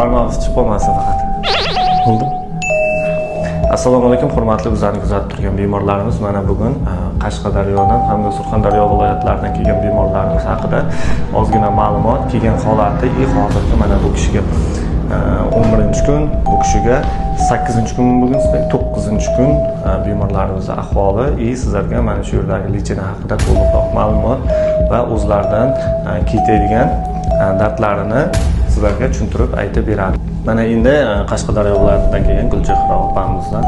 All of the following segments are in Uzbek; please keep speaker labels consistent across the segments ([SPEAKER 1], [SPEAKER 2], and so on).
[SPEAKER 1] barmog'ingiz chiqib qolmasin faqat. Bo'ldi. Assalomu alaykum, hurmatli bizlarni kuzatib turgan bemorlarimiz. Mana bugun Qashqadaryodan hamda Surxondaryo viloyatlaridan kelgan bemorlarimiz haqida ozgina ma'lumot, kelgan holati, hozirda mana bu kishiga 11-kun, bu kishiga 8-kun bugun, 9-kun bemorlarimizning ahvoli, sizlarga mana shu yerdagi lechena haqida to'liqroq ma'lumot va o'zlaridan ketadigan dardlarini sizlarga tushuntirib aytib beradi. Mana endi Qashqadaryo viloyatidan kelgan Gulchehra opamizdan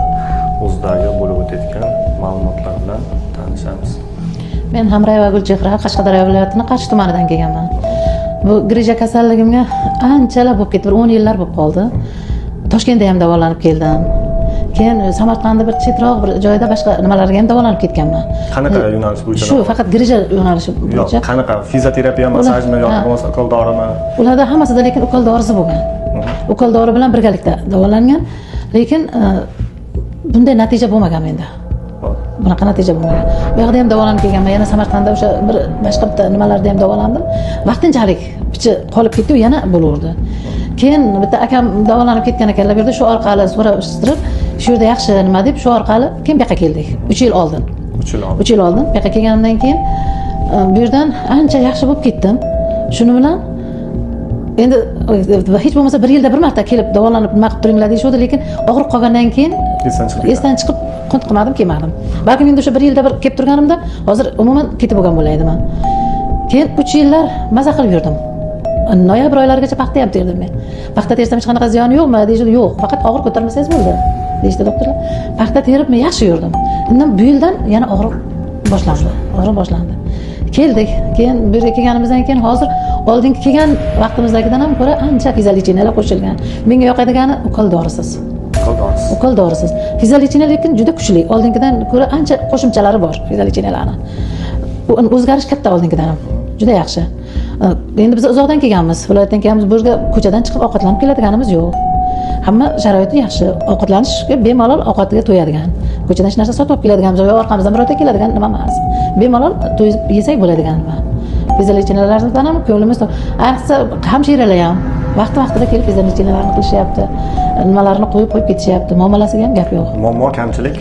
[SPEAKER 1] o'zidagi bo'lib o'tayotgan ma'lumotlar bilan tanishamiz.
[SPEAKER 2] Men Hamrayeva Gulchehra, Qashqadaryo viloyatining Qarshi tumanidan kelganman. Bu grija kasalligimga anchalar bo'lib ketdi, 10 yillar bo'lib qoldi. Toshkentda ham davolanib keldim. Keyin Samarqandda bir chetroq bir joyda boshqa nimalarga ham davolanib ketganman.
[SPEAKER 1] Qanaqa yo'nalish bo'yicha? Shu
[SPEAKER 2] faqat grija yo'nalishi bo'yicha.
[SPEAKER 1] Yo'q, qanaqa fizioterapiya, masajmi yoki bo'lmasa ukol dorimi?
[SPEAKER 2] Ularda hammasida lekin ukol dorisi bo'lgan. Ukol dori bilan birgalikda davolangan, lekin bunday natija bo'lmagan menda. Bunaqa natija bo'lmagan. Bu yerda ham davolanib kelganman. Yana Samarqandda o'sha bir boshqa bitta nimalarda ham davolandim. Vaqtinchalik pichi qolib ketdi, yana bo'laverdi. Keyin bitta akam davolanib ketgan ekanlar, bu yerda shu orqali so'rashtirib, shu yerda yaxshi nima deb shu orqali keyin bu yoqqa keldik. 3 yil oldin. 3 yil oldin bu yoqqa kelganimdan keyin bu yerdan ancha yaxshi bo'lib ketdim. Shuni bilan endi hech bo'lmasa 1 yilda bir marta kelib davolanib nima qilib turinglar deyishdi, lekin og'riq qolgandan keyin esdan chiqib qunt qilmadim, kelmadim. Balkim endi o'sha 1 yilda bir kelib turganimda hozir umuman ketib bo'lgan bo'laydiman. Keyin 3 yillar maza qilib yurdim. Noyabr oylarigacha paxta ham terdim men. Paxta tersam hech qanaqa ziyoni yo'qmi deyishdi, yo'q, faqat og'riq ko'tarmasangiz bo'ldi deyishdi doktorlar. Paxta terib men yaxshi yurdim. Undan bu yildan yana og'riq boshlandi. Keldik. Keyin bu yerga kelganimizdan keyin hozir oldingi kelgan vaqtimizdagidan ham ko'ra ancha fizolitinalar qo'shilgan. Menga yoqadigani ukol dorisiz. Ukol dorisiz. Fizolitina lekin juda kuchli. Oldingidan ko'ra ancha qo'shimchalari bor fizolitinalarning. O'zgarish katta oldingidan ham. Juda yaxshi. Endi biz uzoqdan kelganmiz, viloyatdan kelganmiz, bu yerga ko'chadan chiqib ovqatlanib keladiganimiz yo'q. Hamma sharoiti yaxshi, ovqatlanishga bemalol ovqatiga to'yadigan. Ko'chadan hech narsa sotib olib keladiganimiz yo'q, orqamizdan birorta keladigan nima emas. Bemalol to'yib yesak bo'ladigan nima. Fizolitinalardan ham ko'nglimiz ayniqsa hamshiralar ham vaqti-vaqtida kelib fizolitinalarni qilishyapti. Nimalarni qo'yib ketishyapti. Muomalasiga ham gap yo'q. Muammo
[SPEAKER 1] kamchilik?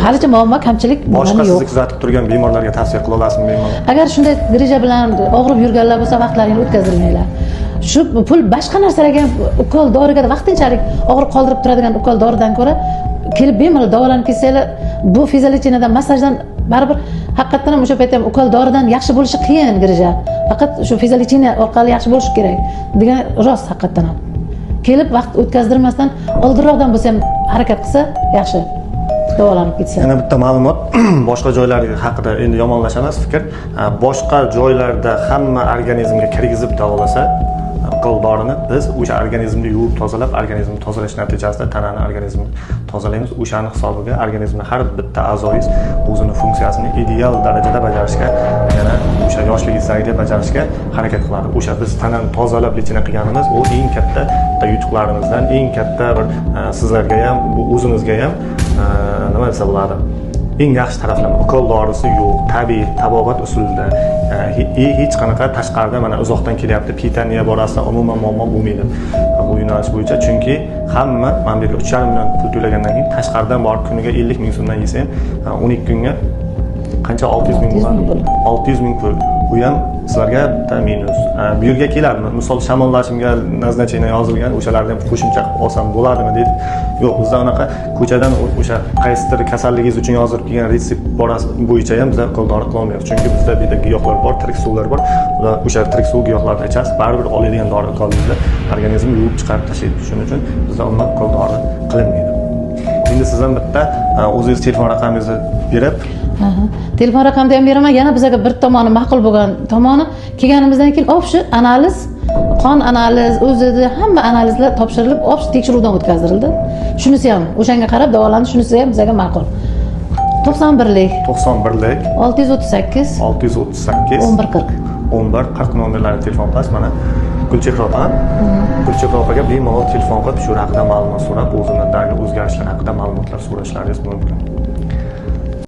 [SPEAKER 2] Halicha muammo kamchilik
[SPEAKER 1] boshqa sizni kuzatib turgan bemorlarga tavsiya qila olasizmi bemalol?
[SPEAKER 2] Agar shunday grija bilan og'rib yurganlar bo'lsa, vaqtlaringni o'tkazdirmanglar. Shu pul boshqa narsalarga ukol doriga vaqtinchalik og'riq qoldirib turadigan ukol doridan ko'ra kelib bemalol davolanib ketsanglar, bu fizolitinadan, masajdan baribir haqiqatan ham o'sha paytda ham ukol doridan yaxshi bo'lishi qiyin grija. Faqat shu fizolitina orqali yaxshi bo'lishi kerak degan rost haqiqatan ham. Kelib vaqt o'tkazdirmasdan oldinroqdan bo'lsa ham harakat qilsa yaxshi davolanib ketsa.
[SPEAKER 1] Yana bitta ma'lumot boshqa joylar haqida endi yomonlash emas fikr. Boshqa joylarda hamma organizmga kirgizib davolasa, ukol dorini biz o'sha organizmni yuvib tozalab, organizmni tozalash natijasida tanani organizmini tozalaymiz. O'shani hisobiga organizmning har bitta a'zoyingiz o'zining funksiyasini ideal darajada bajarishga, yana o'sha yoshligingizda bajarishga harakat qiladi. O'sha biz tanani tozalab lechena qilganimiz u eng katta yutuqlarimizdan, eng katta bir sizlarga ham, o'zimizga ham nima desa bo'ladi? Eng yaxshi taraflama ukol dorisi yo'q, tabiiy, tabobat usulida hech qanaqa tashqarida mana uzoqdan kelyapti, pitaniya borasida umuman muammo bo'lmaydi bu yo'nalish bo'yicha. Chunki hamma mana bu yerga 3,5 million pul to'lagandan keyin tashqaridan borib kuniga 50 ming so'mdan yesa ham 12 kunga qancha 600 ming bo'ladi? 600 ming pul. Bu ham sizlarga bitta minus. Bu yerga keladimi? Misol shamollashimga naznacheniya yozilgan, o'shalarni ham qo'shimcha qilib olsam bo'ladimi dedi. Yo'q, bizda unaqa ko'chadan o'sha qaysidir kasalligingiz uchun yozilib kelgan retsept bo'yicha ham bizlar ukol dori qila olmaymiz. Chunki bizda bu yerda giyohlar bor, tirik suvlar bor. Ular o'sha tirik suv giyohlarni ichasiz, baribir oladigan dori ukolingizni organizmni yuvib chiqarib tashlaydi. Shuning uchun bizda umuman ukol dori qilinmaydi. Endi sizdan bitta o'zingiz telefon raqamingizni berib,
[SPEAKER 2] telefon raqamni ham beraman. Yana bizga bir tomoni ma'qul bo'lgan tomoni kelganimizdan keyin shu analiz, qon analiz, o'zida hamma analizlar topshirilib, tekshiruvdan o'tkazildi. Shunisi ham o'shanga qarab davolandi, shunisi ham bizga ma'qul. 91lik 638 1140
[SPEAKER 1] nomerlarni telefon qilasiz. Mana Gulchehra opa. Gulchehra opaga bemalol telefon qilib shu haqida ma'lumot so'rab, o'zingizning o'zgarishlar haqida ma'lumotlar so'rashlaringiz mumkin.